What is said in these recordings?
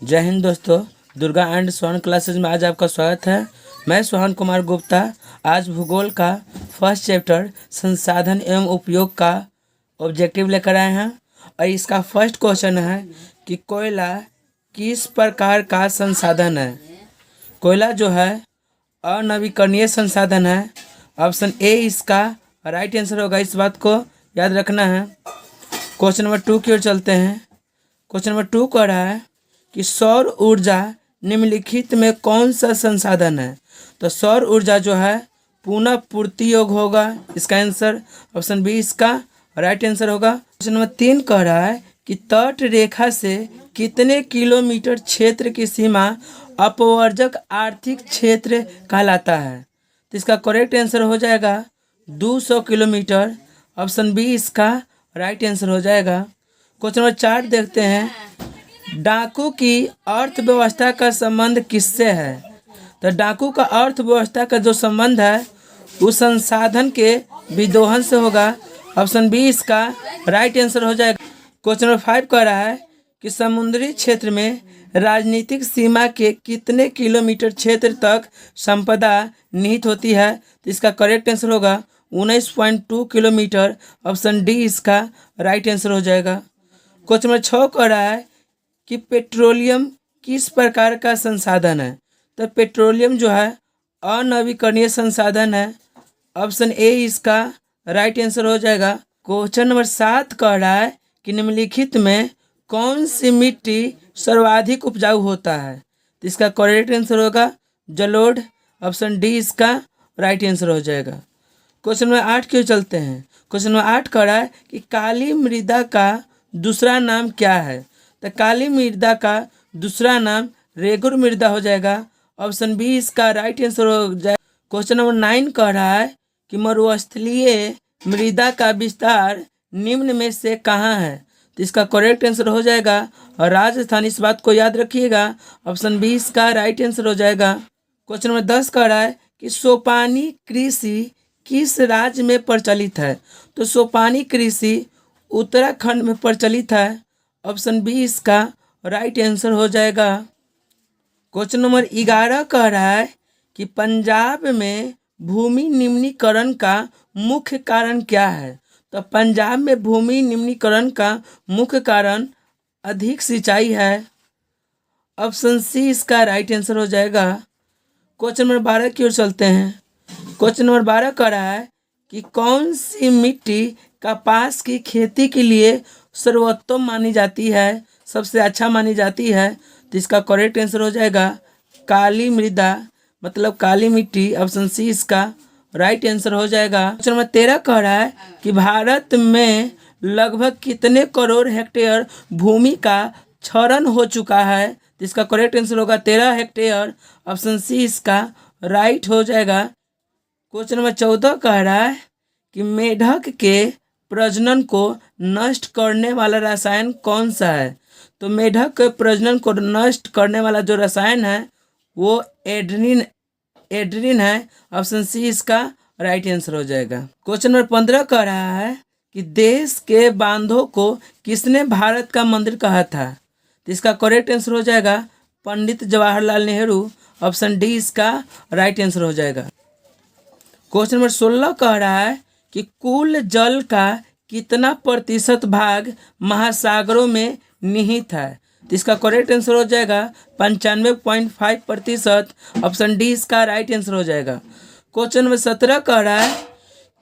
जय हिंद दोस्तों। Durga and Sohan classes में आज आपका स्वागत है। मैं सोहन कुमार गुप्ता आज भूगोल का फर्स्ट चैप्टर संसाधन एवं उपयोग का ऑब्जेक्टिव लेकर आए हैं और इसका फर्स्ट क्वेश्चन है कि कोयला किस प्रकार का संसाधन है। कोयला जो है अनवीकरणीय संसाधन है। ऑप्शन ए इसका राइट आंसर होगा, इस बात को याद रखना है। क्वेश्चन नंबर 2 की ओर चलते हैं। क्वेश्चन नंबर 2 कह रहा है कि सौर ऊर्जा निम्नलिखित में कौन सा संसाधन है। तो सौर ऊर्जा जो है पुनः पूर्ति योग्य होगा, इसका आंसर ऑप्शन बी इसका राइट आंसर होगा। क्वेश्चन नंबर 3 कह रहा है कि तट रेखा से कितने किलोमीटर क्षेत्र की सीमा अपवर्जक आर्थिक क्षेत्र कहलाता है। तो इसका करेक्ट आंसर हो जाएगा 200 किलोमीटर, ऑप्शन बी इसका राइट आंसर हो जाएगा। क्वेश्चन नंबर 4 देखते हैं। डाकू की अर्थव्यवस्था का संबंध किससे है। तो डाकू का अर्थव्यवस्था का जो संबंध है उस संसाधन के विदोहन से होगा, ऑप्शन बी इसका राइट आंसर हो जाएगा। क्वेश्चन नंबर 5 कह रहा है कि समुद्री क्षेत्र में राजनीतिक सीमा के कितने किलोमीटर क्षेत्र तक संपदा निहित होती है। तो इसका करेक्ट आंसर होगा 19.2 किलोमीटर, ऑप्शन डी इसका राइट आंसर हो जाएगा। क्वेश्चन नंबर 6 कह रहा है कि पेट्रोलियम किस प्रकार का संसाधन है। तो पेट्रोलियम जो है अनवीकरणीय संसाधन है, ऑप्शन ए इसका राइट आंसर हो जाएगा। क्वेश्चन नंबर 7 कह रहा है कि निम्नलिखित में कौन सी मिट्टी सर्वाधिक उपजाऊ होता है। तो इसका करेक्ट आंसर होगा जलोढ़, ऑप्शन डी इसका राइट आंसर हो जाएगा। क्वेश्चन नंबर 8 की ओर चलते हैं। क्वेश्चन नंबर 8 कह रहा है कि काली मृदा का दूसरा नाम क्या है। तो काली मृदा का दूसरा नाम रेगुर मृदा हो जाएगा, ऑप्शन बी इसका राइट आंसर हो जाएगा। क्वेश्चन नंबर 9 कह रहा है कि मरुस्थलीय मृदा का विस्तार निम्न में से कहाँ है। तो इसका करेक्ट आंसर हो जाएगा और राजस्थान, इस बात को याद रखिएगा, ऑप्शन बी इसका राइट आंसर हो जाएगा। क्वेश्चन नंबर 10 कह रहा है कि सोपानी कृषि किस राज्य में प्रचलित है। तो सोपानी कृषि उत्तराखंड में प्रचलित है, ऑप्शन बी इसका राइट आंसर हो जाएगा। क्वेश्चन नंबर 11 कह रहा है कि पंजाब में भूमि निम्नीकरण का मुख्य कारण क्या है। तो पंजाब में भूमि निम्नीकरण का मुख्य कारण अधिक सिंचाई है, ऑप्शन सी इसका राइट आंसर हो जाएगा। क्वेश्चन नंबर 12 की ओर चलते हैं। क्वेश्चन नंबर 12 कह रहा है कि कौन सी मिट्टी कपास की खेती के लिए सर्वोत्तम मानी जाती है, सबसे अच्छा मानी जाती है। तो इसका करेक्ट आंसर हो जाएगा काली मृदा, मतलब काली मिट्टी, ऑप्शन सी इसका राइट आंसर हो जाएगा। क्वेश्चन नंबर 13 कह रहा है कि भारत में लगभग कितने करोड़ हेक्टेयर भूमि का क्षरण हो चुका है। तो इसका करेक्ट आंसर होगा 13 हेक्टेयर, ऑप्शन सी इसका राइट हो जाएगा। क्वेश्चन नंबर 14 कह रहा है कि मेढक के प्रजनन को नष्ट करने वाला रसायन कौन सा है। तो मेढक के प्रजनन को नष्ट करने वाला जो रसायन है वो एड्रीन है, ऑप्शन सी इसका राइट आंसर हो जाएगा। क्वेश्चन नंबर 15 कह रहा है कि देश के बांधों को किसने भारत का मंदिर कहा था। तो इसका करेक्ट आंसर हो जाएगा पंडित जवाहरलाल नेहरू, ऑप्शन डी इसका राइट आंसर हो जाएगा। क्वेश्चन नंबर 16 कह रहा है कि कुल जल का कितना प्रतिशत भाग महासागरों में निहित है। तो इसका करेक्ट आंसर हो जाएगा 95.5%, ऑप्शन डी इसका राइट आंसर हो जाएगा। क्वेश्चन नंबर 17 कह रहा है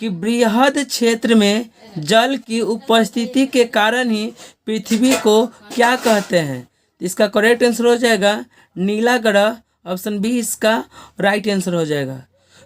कि बृहद क्षेत्र में जल की उपस्थिति के कारण ही पृथ्वी को क्या कहते हैं। तो इसका करेक्ट आंसर हो जाएगा नीला ग्रह, ऑप्शन बी इसका राइट आंसर हो जाएगा।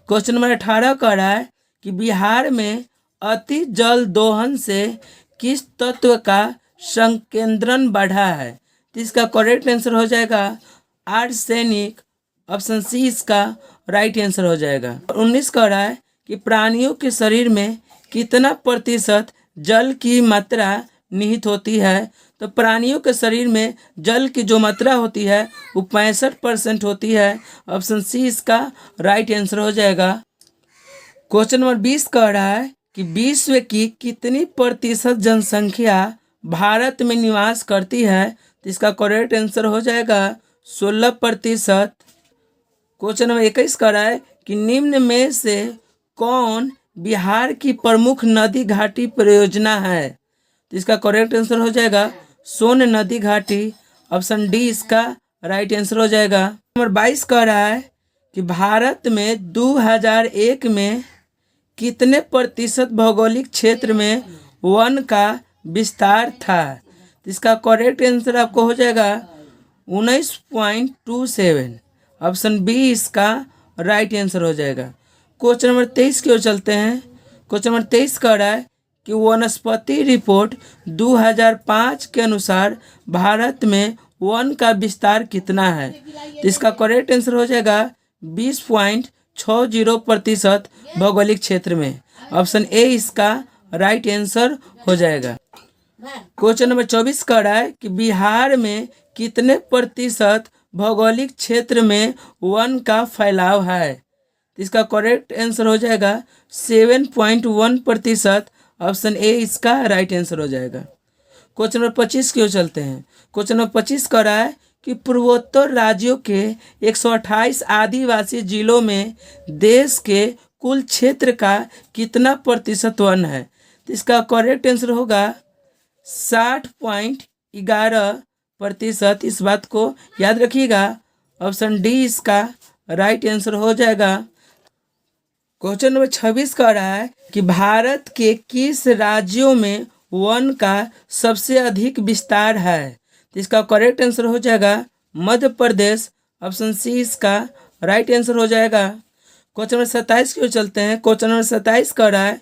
क्वेश्चन नंबर 18 कह रहा है कि बिहार में अति जल दोहन से किस तत्व का संकेंद्रण बढ़ा है। तो इसका करेक्ट आंसर हो जाएगा आर्सेनिक, ऑप्शन सी इसका राइट आंसर हो जाएगा। 19 कह रहा है कि प्राणियों के शरीर में कितना प्रतिशत जल की मात्रा निहित होती है। तो प्राणियों के शरीर में जल की जो मात्रा होती है वो 65% होती है, ऑप्शन सी इसका राइट आंसर हो जाएगा। क्वेश्चन नंबर 20 कह रहा है कि विश्व की कितनी प्रतिशत जनसंख्या भारत में निवास करती है। तो इसका करेक्ट आंसर हो जाएगा 16%। क्वेश्चन नंबर 21 कह रहा है कि निम्न में से कौन बिहार की प्रमुख नदी घाटी परियोजना है। तो इसका करेक्ट आंसर हो जाएगा सोन नदी घाटी। ऑप्शन डी इसका राइट आंसर हो जाएगा। नंबर 22 कह रहा है कि भारत में 2001 में कितने प्रतिशत भौगोलिक क्षेत्र में वन का विस्तार था। तो इसका करेक्ट आंसर आपको हो जाएगा 19.27। ऑप्शन बी इसका राइट आंसर हो जाएगा। क्वेश्चन नंबर 23 की ओर चलते हैं। क्वेश्चन नंबर 23 कह रहा है कि वनस्पति रिपोर्ट 2005 के अनुसार भारत में वन का विस्तार कितना है। तो इसका करेक्ट आंसर हो जाएगा 20.60% भौगोलिक क्षेत्र में। ऑप्शन ए इसका राइट आंसर हो जाएगा। क्वेश्चन नंबर 24 कह रहा है कि बिहार में कितने प्रतिशत भौगोलिक क्षेत्र में वन का फैलाव है। तो इसका करेक्ट आंसर हो जाएगा 7.1%। ऑप्शन ए इसका राइट आंसर हो जाएगा। क्वेश्चन नंबर 25 की ओर चलते हैं। क्वेश्चन नंबर 25 कह रहा है कि पूर्वोत्तर राज्यों के 128 आदिवासी जिलों में देश के कुल क्षेत्र का कितना प्रतिशत वन है। तो इसका करेक्ट आंसर होगा 60.11%। इस बात को याद रखिएगा। ऑप्शन डी इसका राइट आंसर हो जाएगा। क्वेश्चन नंबर 26 कह रहा है कि भारत के किस राज्यों में वन का सबसे अधिक विस्तार है। तो इसका करेक्ट आंसर हो जाएगा मध्य प्रदेश। ऑप्शन सी इसका राइट आंसर हो जाएगा। क्वेश्चन नंबर 27 की ओर चलते हैं। क्वेश्चन नंबर 27 कह रहा है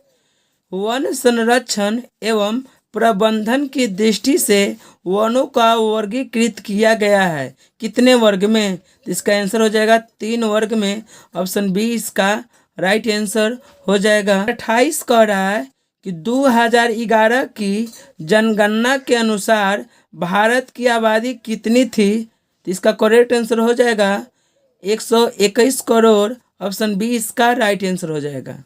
वन संरक्षण एवं प्रबंधन की दृष्टि से वनों का वर्गीकृत किया गया है कितने वर्ग में। तो इसका आंसर हो जाएगा 3 वर्ग में। ऑप्शन बी इसका राइट आंसर हो जाएगा। 28 कह रहा है कि 2011 की जनगणना के अनुसार भारत की आबादी कितनी थी। तो इसका करेक्ट आंसर हो जाएगा 121 करोड़। ऑप्शन बी इसका राइट आंसर हो जाएगा।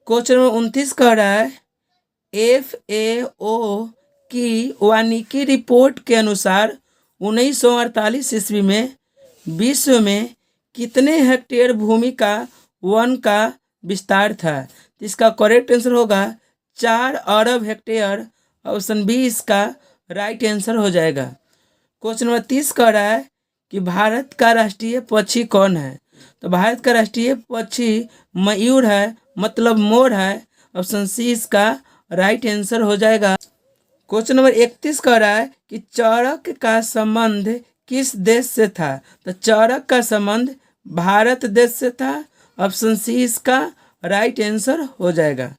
क्वेश्चन नंबर 29 कह रहा है FAO की वानिकी रिपोर्ट के अनुसार 1948 ईस्वी में विश्व में कितने हेक्टेयर भूमि का वन का विस्तार था। इसका करेक्ट आंसर होगा 4 अरब हेक्टेयर। ऑप्शन बी इसका राइट आंसर हो जाएगा। क्वेश्चन नंबर 30 कह रहा है कि भारत का राष्ट्रीय पक्षी कौन है। तो भारत का राष्ट्रीय पक्षी मयूर है, मतलब मोर है। ऑप्शन सी इसका राइट आंसर हो जाएगा। क्वेश्चन नंबर 31 कह रहा है कि चरक का संबंध किस देश से था। तो चरक का संबंध भारत देश से था। ऑप्शन सी इसका राइट आंसर हो जाएगा।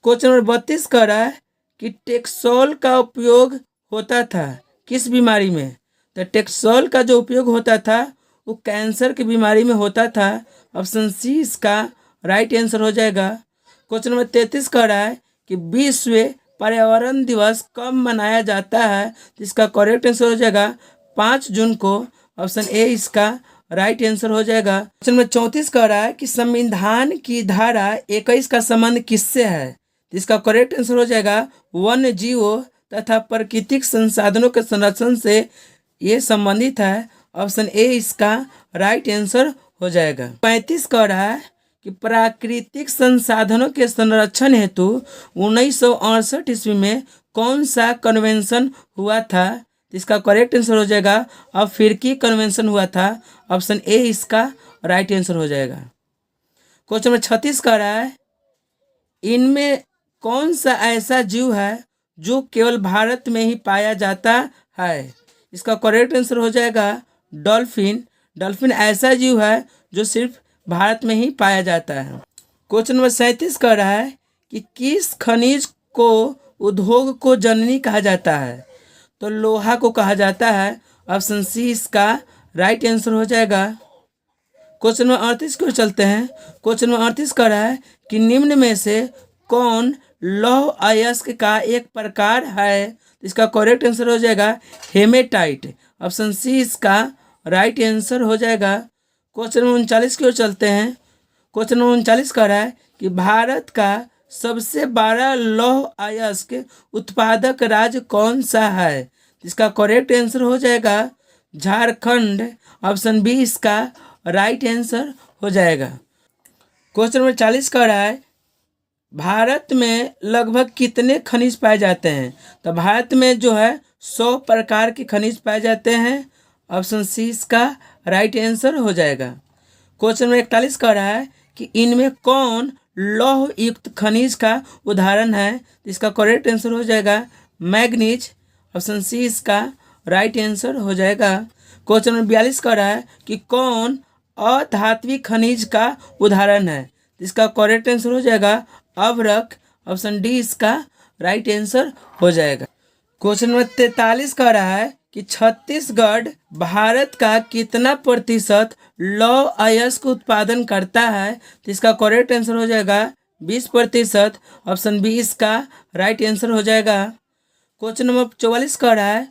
क्वेश्चन नंबर 32 कह रहा है कि टेक्सोल का उपयोग होता था किस बीमारी में। तो टेक्सोल का जो उपयोग होता था वो कैंसर की बीमारी में होता था। ऑप्शन सी इसका राइट आंसर हो जाएगा। क्वेश्चन नंबर 33 कह रहा है कि विश्व पर्यावरण दिवस कब मनाया जाता है। तो इसका करेक्ट आंसर हो जाएगा 5 जून को। ऑप्शन ए इसका राइट आंसर हो जाएगा। क्वेश्चन नंबर 34 कह रहा है कि संविधान की धारा 21 का संबंध किससे है। तो इसका करेक्ट आंसर हो जाएगा वन्य जीवों तथा प्राकृतिक संसाधनों के संरक्षण से ये संबंधित है। ऑप्शन ए इसका राइट आंसर हो जाएगा। 35 कह रहा है कि प्राकृतिक संसाधनों के संरक्षण हेतु 1968 ईस्वी में कौन सा कन्वेंशन हुआ था। इसका करेक्ट आंसर हो जाएगा अफ्रीकी कन्वेंशन हुआ था। ऑप्शन ए इसका राइट आंसर हो जाएगा। क्वेश्चन नंबर 36 कह रहा है इनमें कौन सा ऐसा जीव है जो केवल भारत में ही पाया जाता है। इसका करेक्ट आंसर हो जाएगा डॉल्फिन। डॉल्फिन ऐसा जीव है जो सिर्फ भारत में ही पाया जाता है। क्वेश्चन नंबर 37 कह रहा है कि किस खनिज को उद्योग को जननी कहा जाता है। तो लोहा को कहा जाता है। ऑप्शन सी इसका राइट आंसर हो जाएगा। क्वेश्चन नंबर 38 को चलते हैं। क्वेश्चन नंबर 38 कह रहा है कि निम्न में से कौन लौह अयस्क का एक प्रकार है। इसका करेक्ट आंसर हो जाएगा हेमेटाइट। ऑप्शन सी इसका राइट आंसर हो जाएगा। क्वेश्चन नंबर 39 की ओर चलते हैं। क्वेश्चन नंबर 39 कह रहा है कि भारत का सबसे बड़ा लौह अयस्क उत्पादक राज्य कौन सा है? इसका करेक्ट आंसर हो जाएगा झारखंड। ऑप्शन बी इसका राइट आंसर हो जाएगा। क्वेश्चन नंबर 40 का रहा है, भारत में लगभग कितने खनिज पाए जाते हैं? तो भारत में जो है 100 प्रकार के खनिज पाए जाते हैं। ऑप्शन सी इसका राइट आंसर हो जाएगा। क्वेश्चन नंबर 41 का रहा है कि इनमें कौन लौह युक्त खनिज का उदाहरण है? इसका करेक्ट आंसर हो जाएगा मैग्नीज। ऑप्शन सी इसका राइट आंसर हो जाएगा। क्वेश्चन नंबर 42 का रहा है कि कौन अधात्विक खनिज का उदाहरण है? इसका करेक्ट आंसर हो जाएगा अभ्रक। ऑप्शन डी इसका राइट आंसर हो जाएगा। क्वेश्चन नंबर 43 का रहा है कि छत्तीसगढ़ भारत का कितना प्रतिशत लौह अयस्क उत्पादन करता है? तो इसका करेक्ट आंसर हो जाएगा 20%। ऑप्शन बी इसका राइट आंसर हो जाएगा। क्वेश्चन नंबर 44 का रहा है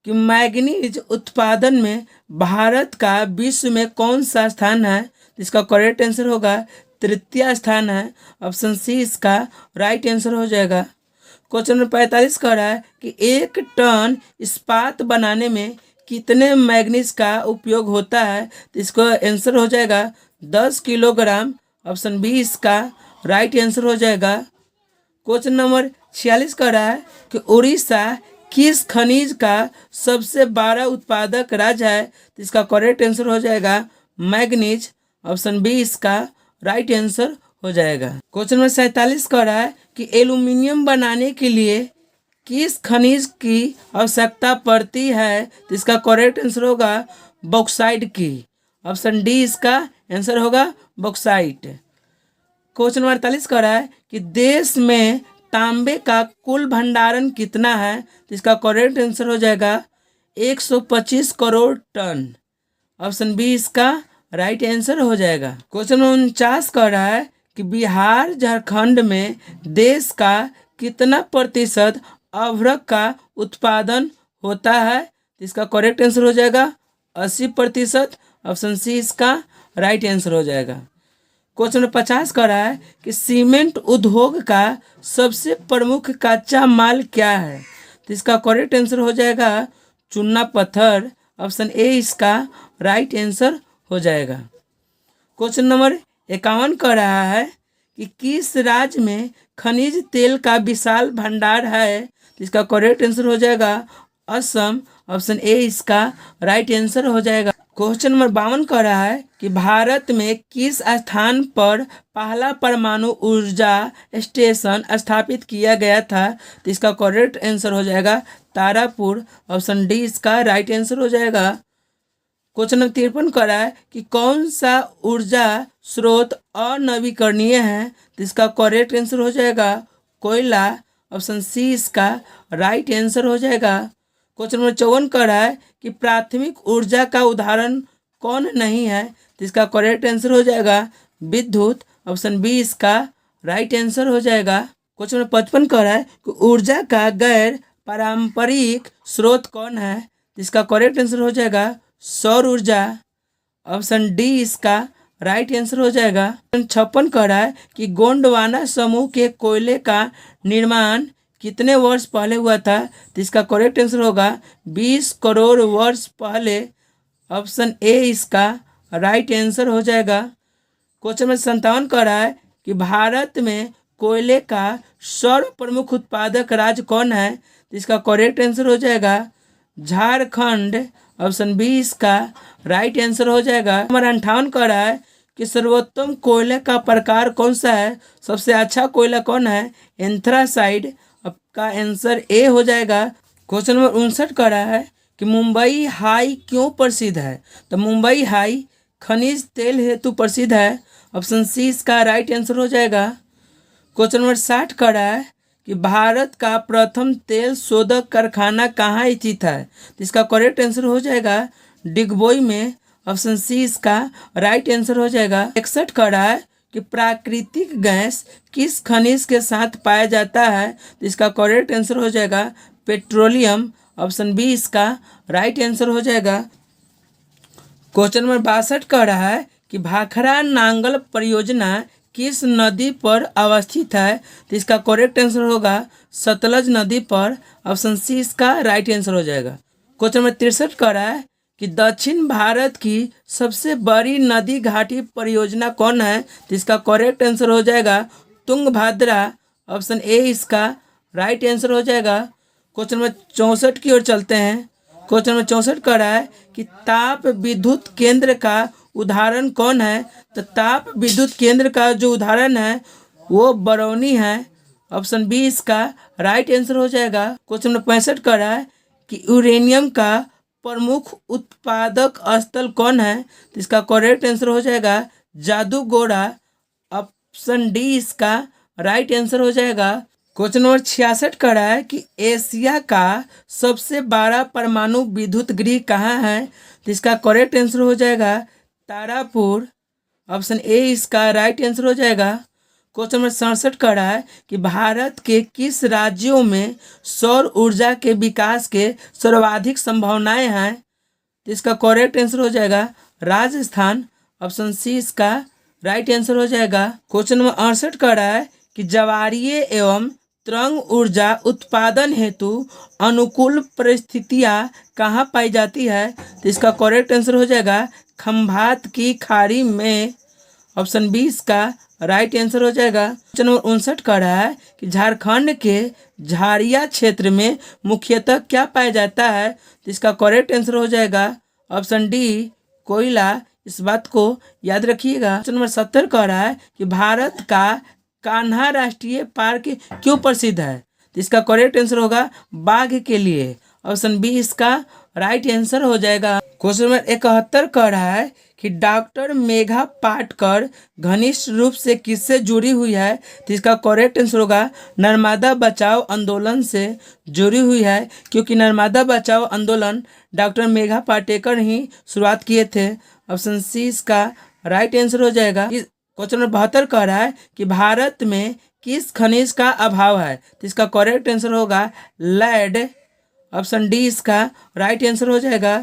कि मैग्नीज उत्पादन में भारत का विश्व में कौन सा स्थान है? तो इसका करेक्ट आंसर होगा तृतीय स्थान है। ऑप्शन सी इसका राइट आंसर हो जाएगा। क्वेश्चन नंबर 45 का रहा है कि 1 टन इस्पात बनाने में कितने मैग्नीज का उपयोग होता है? तो इसका आंसर हो जाएगा 10 किलोग्राम। ऑप्शन बी इसका राइट आंसर हो जाएगा। क्वेश्चन नंबर 46 का रहा है कि उड़ीसा किस खनिज का सबसे बड़ा उत्पादक राज्य है? तो इसका करेक्ट आंसर हो जाएगा मैग्नीज। ऑप्शन बी इसका राइट आंसर हो जाएगा। क्वेश्चन नंबर 47 का रहा है कि एल्यूमिनियम बनाने के लिए किस खनिज की आवश्यकता पड़ती है? तो इसका करेक्ट आंसर होगा बॉक्साइट की। ऑप्शन डी इसका आंसर होगा बॉक्साइट। क्वेश्चन नंबर 48 का रहा है कि देश में तांबे का कुल भंडारण कितना है? तो इसका करेक्ट आंसर हो जाएगा 125 करोड़ टन। ऑप्शन बी इसका राइट आंसर हो जाएगा। क्वेश्चन 49 का रहा है कि बिहार झारखंड में देश का कितना प्रतिशत अभ्रक का उत्पादन होता है? तो इसका करेक्ट आंसर हो जाएगा 80%। ऑप्शन सी इसका राइट आंसर हो जाएगा। क्वेश्चन नंबर 50 का रहा है कि सीमेंट उद्योग का सबसे प्रमुख कच्चा माल क्या है? तो इसका करेक्ट आंसर हो जाएगा चूना पत्थर। ऑप्शन ए इसका राइट आंसर हो जाएगा। क्वेश्चन नंबर 51 का रहा है कि किस राज्य में खनिज तेल का विशाल भंडार है? तो इसका करेक्ट आंसर हो जाएगा असम। ऑप्शन ए इसका राइट आंसर हो जाएगा। क्वेश्चन नंबर 52 का रहा है कि भारत में किस स्थान पर पहला परमाणु ऊर्जा स्टेशन स्थापित किया गया था? तो इसका करेक्ट आंसर हो जाएगा तारापुर। ऑप्शन डी इसका राइट आंसर हो जाएगा। क्वेश्चन नंबर 53 का रहा है कि कौन सा ऊर्जा स्रोत अनवीकरणीय है? तो इसका करेक्ट आंसर हो जाएगा कोयला। ऑप्शन सी इसका राइट आंसर हो जाएगा। क्वेश्चन नंबर 54 का रहा है कि प्राथमिक ऊर्जा का उदाहरण कौन नहीं है? तो इसका करेक्ट आंसर हो जाएगा विद्युत। ऑप्शन बी इसका राइट आंसर हो जाएगा। क्वेश्चन नंबर 55 का रहा है कि ऊर्जा का गैर पारंपरिक स्रोत कौन है? तो इसका करेक्ट आंसर हो जाएगा सौर ऊर्जा। ऑप्शन डी इसका राइट आंसर हो जाएगा। 56 का रहा है कि गोंडवाना समूह के कोयले का निर्माण कितने वर्ष पहले हुआ था? तो इसका करेक्ट आंसर होगा 20 करोड़ वर्ष पहले। ऑप्शन ए इसका राइट आंसर हो जाएगा। क्वेश्चन नंबर 57 का रहा है कि भारत में कोयले का सर्व प्रमुख उत्पादक राज्य कौन है? तो इसका करेक्ट आंसर हो जाएगा झारखंड। ऑप्शन बी इसका राइट आंसर हो जाएगा। नंबर 58 का रहा है कि सर्वोत्तम कोयले का प्रकार कौन सा है? सबसे अच्छा कोयला कौन है? एंथ्रासाइड। आपका आंसर ए हो जाएगा। क्वेश्चन नंबर 59 का रहा है कि मुंबई हाई क्यों प्रसिद्ध है? तो मुंबई हाई खनिज तेल हेतु प्रसिद्ध है। ऑप्शन सी इसका राइट आंसर हो जाएगा। क्वेश्चन नंबर 60 का रहा है कि भारत का प्रथम तेल शोधक कारखाना कहाँ स्थित है? तो इसका करेक्ट आंसर हो जाएगा डिगबोई में। ऑप्शन सी इसका राइट आंसर हो जाएगा। 61 का रहा है कि प्राकृतिक गैस किस खनिज के साथ पाया जाता है? तो इसका करेक्ट आंसर हो जाएगा पेट्रोलियम। ऑप्शन बी इसका राइट आंसर हो जाएगा। क्वेश्चन नंबर 62 का रहा है कि भाखड़ा नांगल परियोजना किस नदी पर अवस्थित है? तो इसका करेक्ट आंसर होगा सतलज नदी पर। ऑप्शन सी इसका राइट आंसर हो जाएगा। क्वेश्चन नंबर 63 का रहा है कि दक्षिण भारत की सबसे बड़ी नदी घाटी परियोजना कौन है? तो इसका करेक्ट आंसर हो जाएगा तुंगभद्रा। ऑप्शन ए इसका राइट आंसर हो जाएगा। क्वेश्चन नंबर 64 की ओर चलते हैं। क्वेश्चन नंबर 64 का रहा है कि ताप विद्युत केंद्र का उदाहरण कौन है? तो ताप विद्युत केंद्र का जो उदाहरण है वो बरौनी है। ऑप्शन बी इसका राइट आंसर हो जाएगा। क्वेश्चन नंबर 65 का रहा है कि यूरेनियम का प्रमुख उत्पादक स्थल कौन है? तो इसका करेक्ट आंसर हो जाएगा जादूगोड़ा। ऑप्शन डी इसका राइट आंसर हो जाएगा। क्वेश्चन नंबर 66 का रहा है कि एशिया का सबसे बड़ा परमाणु विद्युत गृह कहाँ है? तो इसका करेक्ट आंसर हो जाएगा तारापुर। ऑप्शन ए इसका राइट आंसर हो जाएगा। क्वेश्चन नंबर 67 का रहा है कि भारत के किस राज्यों में सौर ऊर्जा के विकास के सर्वाधिक संभावनाएं हैं? तो इसका करेक्ट आंसर हो जाएगा राजस्थान। ऑप्शन सी इसका राइट आंसर हो जाएगा। क्वेश्चन नंबर 68 का रहा है कि ज्वारीय एवं तरंग ऊर्जा उत्पादन हेतु अनुकूल परिस्थितियां कहाँ पाई जाती है? तो इसका करेक्ट आंसर हो जाएगा खंभात की खाड़ी में। ऑप्शन बी इसका राइट आंसर हो जाएगा। क्वेश्चन नंबर 59 का रहा है कि झारखंड के झारिया क्षेत्र में मुख्यतः क्या पाया जाता है? तो इसका करेक्ट आंसर हो जाएगा ऑप्शन डी कोयला। इस बात को याद रखिएगा। क्वेश्चन नंबर 70 का रहा है कि भारत का कान्हा राष्ट्रीय पार्क क्यों प्रसिद्ध है? तो इसका करेक्ट आंसर होगा बाघ के लिए। ऑप्शन बी इसका राइट आंसर हो जाएगा। क्वेश्चन नंबर 71 का रहा है कि डॉक्टर मेघा पाटकर घनिष्ठ रूप से किससे जुड़ी हुई है? तो इसका करेक्ट आंसर होगा नर्मदा बचाओ आंदोलन से जुड़ी हुई है, क्योंकि नर्मदा बचाओ आंदोलन डॉक्टर मेघा पाटेकर ही शुरुआत किए थे। ऑप्शन सी इसका राइट आंसर हो जाएगा। क्वेश्चन नंबर 72 कह रहा है कि भारत में किस खनिज का अभाव है? तो इसका करेक्ट आंसर होगा लेड। ऑप्शन डी इसका राइट आंसर हो जाएगा।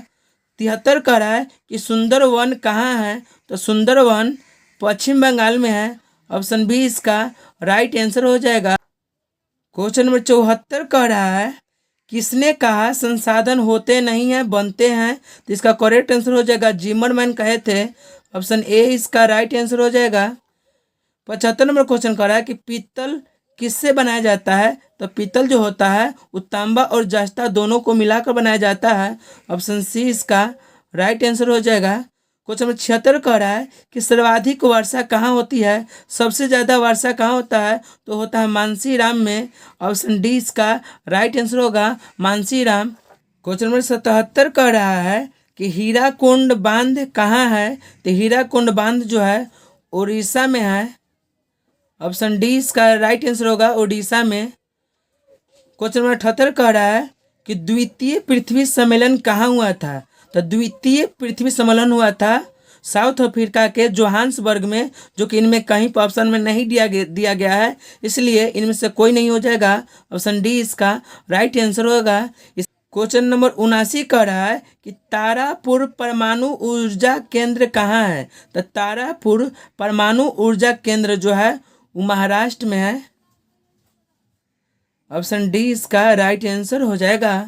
73 कह रहा है कि सुंदरवन कहाँ है? तो सुंदरवन पश्चिम बंगाल में है। ऑप्शन बी इसका राइट आंसर हो जाएगा। क्वेश्चन नंबर 74 कह रहा है किसने कहा संसाधन होते नहीं हैं बनते हैं? तो इसका करेक्ट आंसर हो जाएगा जिमरमैन कहे थे। ऑप्शन ए इसका राइट आंसर हो जाएगा। 75 नंबर क्वेश्चन कर रहा है कि पीतल किससे बनाया जाता है? तो पीतल जो होता है वो तांबा और जस्ता दोनों को मिलाकर बनाया जाता है। ऑप्शन सी इसका राइट आंसर हो जाएगा। क्वेश्चन नंबर 76 कह रहा है कि सर्वाधिक वर्षा कहाँ होती है? सबसे ज़्यादा वर्षा कहाँ होता है? तो होता है मानसीराम में। ऑप्शन डी इसका राइट आंसर होगा मानसीराम। क्वेश्चन नंबर 77 कह रहा है कि हीराकुंड बांध कहाँ है? तो हीराकुंड बांध जो है उड़ीसा में है। ऑप्शन डी इसका राइट आंसर होगा उड़ीसा में। क्वेश्चन नंबर 78 कह रहा है कि द्वितीय पृथ्वी सम्मेलन कहाँ हुआ था? तो द्वितीय पृथ्वी सम्मेलन हुआ था साउथ अफ्रीका के जोहान्सबर्ग में, जो कि इनमें कहीं पर ऑप्शन में नहीं दिया गया है, इसलिए इनमें से कोई नहीं हो जाएगा। ऑप्शन डी इसका राइट आंसर होगा। क्वेश्चन नंबर 79 कह रहा है कि तारापुर परमाणु ऊर्जा केंद्र कहाँ है? तो तारापुर परमाणु ऊर्जा केंद्र जो है वो महाराष्ट्र में है। ऑप्शन डी इसका राइट आंसर हो जाएगा।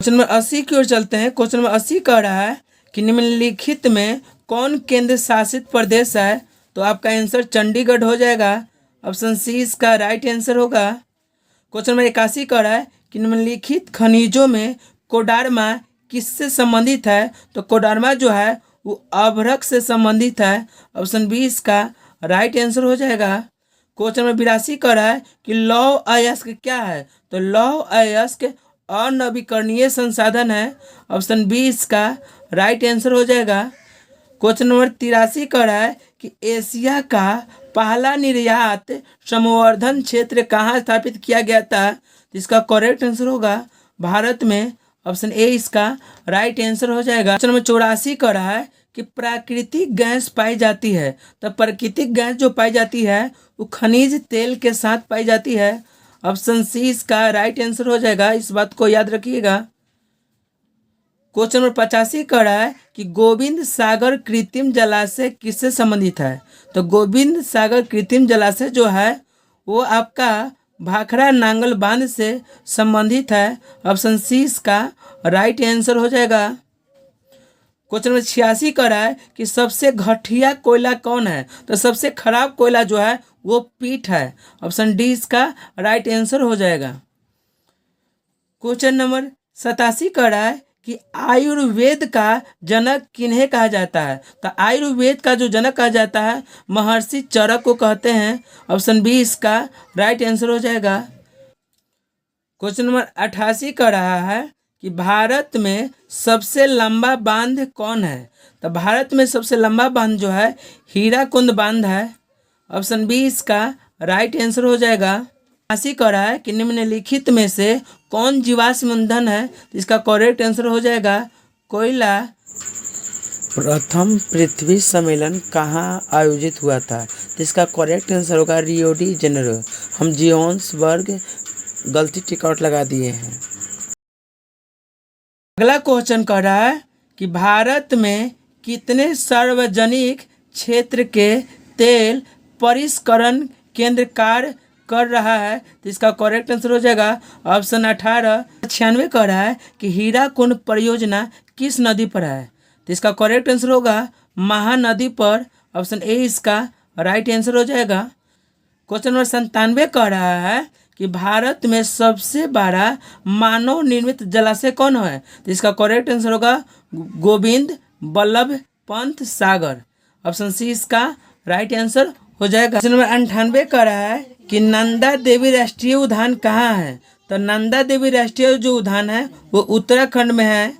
क्वेश्चन नंबर 80 की ओर चलते हैं। क्वेश्चन नंबर 80 कह रहा है कि निम्नलिखित में कौन केंद्र शासित प्रदेश है? तो आपका आंसर चंडीगढ़ हो जाएगा। ऑप्शन सी इसका राइट आंसर होगा। क्वेश्चन नंबर 81 कह रहा है कि निम्नलिखित खनिजों में कोडारमा किससे संबंधित है? तो कोडारमा जो है वो अभ्रक से संबंधित है। ऑप्शन बी इसका राइट आंसर हो जाएगा। क्वेश्चन नंबर 82 कह रहा है कि लौह अयस्क क्या है? तो लौह अयस्क अनवीकरणीय संसाधन है। ऑप्शन बी इसका राइट आंसर हो जाएगा। क्वेश्चन नंबर 83 कह रहा है कि एशिया का पहला निर्यात संवर्धन क्षेत्र कहाँ स्थापित किया गया था? तो इसका करेक्ट आंसर होगा भारत में। ऑप्शन ए इसका राइट आंसर हो जाएगा। क्वेश्चन नंबर 84 कह रहा है कि प्राकृतिक गैस पाई जाती है। तो प्राकृतिक गैस जो पाई जाती है वो खनिज तेल के साथ पाई जाती है। ऑप्शन सी इसका राइट आंसर हो जाएगा। इस बात को याद रखिएगा। क्वेश्चन नंबर 85 कह रहा है कि गोविंद सागर कृत्रिम जलाशय किससे संबंधित है। तो गोविंद सागर कृत्रिम जलाशय जो है वो आपका भाखड़ा नांगल बांध से संबंधित है। ऑप्शन सी इसका राइट आंसर हो जाएगा। क्वेश्चन नंबर 86 कह रहा है कि सबसे घटिया कोयला कौन है। तो सबसे खराब कोयला जो है वो पीट है। ऑप्शन डी इसका राइट आंसर हो जाएगा। क्वेश्चन नंबर 87 कह रहा है कि आयुर्वेद का जनक किन्हें कहा जाता है। तो आयुर्वेद का जो जनक कहा जाता है महर्षि चरक को कहते हैं। ऑप्शन बी इसका राइट आंसर हो जाएगा। क्वेश्चन नंबर 88 कह रहा है कि भारत में सबसे लंबा बांध कौन है। तो भारत में सबसे लंबा बांध जो है हीराकुंड बांध है। ऑप्शन बी इसका राइट आंसर हो जाएगा। 88 कह रहा है कि निम्नलिखित में से कौन जीवाश्म ईंधन है। तो इसका करेक्ट आंसर हो जाएगा कोयला। प्रथम पृथ्वी सम्मेलन कहाँ आयोजित हुआ था। तो इसका करेक्ट आंसर होगा रियो डी जेनेरो। हम जोहान्सबर्ग गलती टिकट लगा दिए हैं। अगला क्वेश्चन कह रहा है कि भारत में कितने सार्वजनिक क्षेत्र के तेल परिष्करण केंद्र कार्य कर रहा है। तो इसका करेक्ट आंसर हो जाएगा ऑप्शन 18। 96 कह रहा है कि हीराकुंड परियोजना किस नदी पर है। तो इसका करेक्ट आंसर होगा महानदी पर। ऑप्शन ए इसका राइट आंसर हो जाएगा। क्वेश्चन नंबर 97 कह रहा है कि भारत में सबसे बड़ा मानव निर्मित जलाशय कौन है। तो इसका करेक्ट आंसर होगा गोविंद बल्लभ पंत सागर। ऑप्शन सी इसका राइट आंसर हो जाएगा। क्वेश्चन नंबर 98 कह रहा है कि नंदा देवी राष्ट्रीय उद्यान कहाँ है। तो नंदा देवी राष्ट्रीय जो उद्यान है वो उत्तराखंड में है।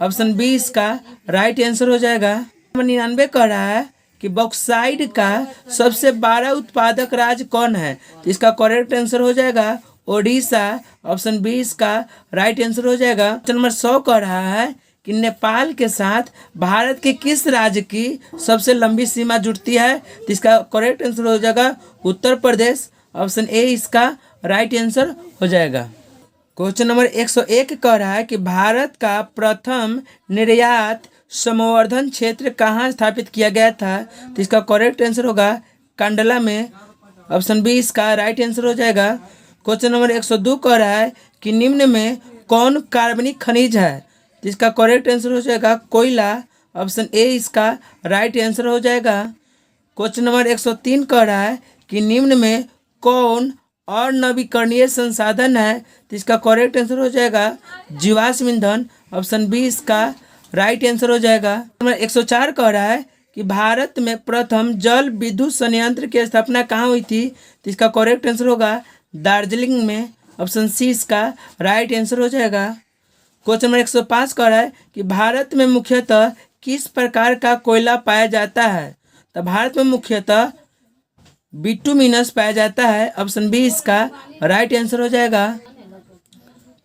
ऑप्शन बी इसका राइट आंसर हो जाएगा। नंबर 99 कह रहा है कि बॉक्साइट का सबसे बड़ा उत्पादक राज्य कौन है। तो इसका करेक्ट आंसर हो जाएगा ओडिशा। ऑप्शन बी इसका राइट आंसर हो जाएगा। क्वेश्चन नंबर 100 कह रहा है कि नेपाल के साथ भारत के किस राज्य की सबसे लंबी सीमा जुड़ती है। तो इसका करेक्ट आंसर हो जाएगा उत्तर प्रदेश। ऑप्शन ए इसका राइट आंसर हो जाएगा। क्वेश्चन नंबर 101 कह रहा है कि भारत का प्रथम निर्यात संवर्धन क्षेत्र कहाँ स्थापित किया गया था। तो इसका करेक्ट आंसर होगा कंडला में। ऑप्शन बी इसका राइट आंसर हो जाएगा। क्वेश्चन नंबर 102 कह रहा है कि निम्न में कौन कार्बनिक खनिज है। तो इसका करेक्ट आंसर हो जाएगा कोयला। ऑप्शन ए इसका राइट आंसर हो जाएगा। क्वेश्चन नंबर 103 कह रहा है कि निम्न में कौन और नवीकरणीय संसाधन है। तो इसका करेक्ट आंसर हो जाएगा जीवाश्म ईंधन। ऑप्शन बी इसका राइट आंसर हो जाएगा। नंबर 104 कह रहा है कि भारत में प्रथम जल विद्युत संयंत्र की स्थापना कहाँ हुई थी। तो इसका करेक्ट आंसर होगा दार्जिलिंग में। ऑप्शन सी इसका राइट आंसर हो जाएगा। क्वेश्चन नंबर 105 कह रहा है कि भारत में मुख्यतः किस प्रकार का कोयला पाया जाता है। तो भारत में मुख्यतः बिटुमिनस पाया जाता है। ऑप्शन बी इसका राइट आंसर हो जाएगा।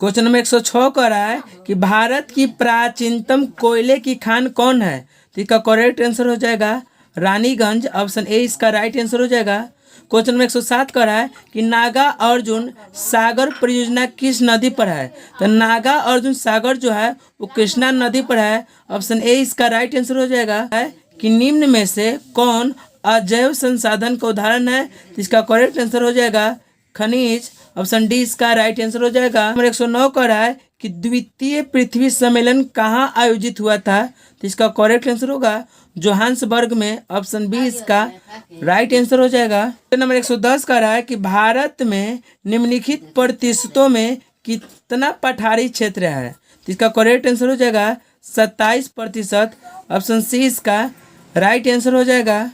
क्वेश्चन नंबर 106 कह रहा है कि भारत की प्राचीनतम कोयले की खान कौन है। तो इसका करेक्ट आंसर हो जाएगा रानीगंज। ऑप्शन ए इसका राइट आंसर हो जाएगा। क्वेश्चन नंबर 107 कह रहा है कि नागा अर्जुन सागर परियोजना किस नदी पर है। तो नागा अर्जुन सागर जो है वो कृष्णा नदी पर है। ऑप्शन ए इसका राइट आंसर हो जाएगा। है कि निम्न में से कौन अजैव संसाधन का उदाहरण है। तो इसका करेक्ट आंसर हो जाएगा खनिज। ऑप्शन डी इसका राइट आंसर हो जाएगा। नंबर 109 कह रहा है कि द्वितीय पृथ्वी सम्मेलन कहाँ आयोजित हुआ था। तो इसका करेक्ट आंसर होगा जोहान्सबर्ग में। ऑप्शन बी इसका राइट आंसर हो जाएगा। नंबर 110 कह रहा है कि भारत में निम्नलिखित प्रतिशतों में कितना पठारी क्षेत्र है। तो इसका करेक्ट आंसर हो जाएगा 27%। ऑप्शन सी इसका राइट आंसर हो जाएगा।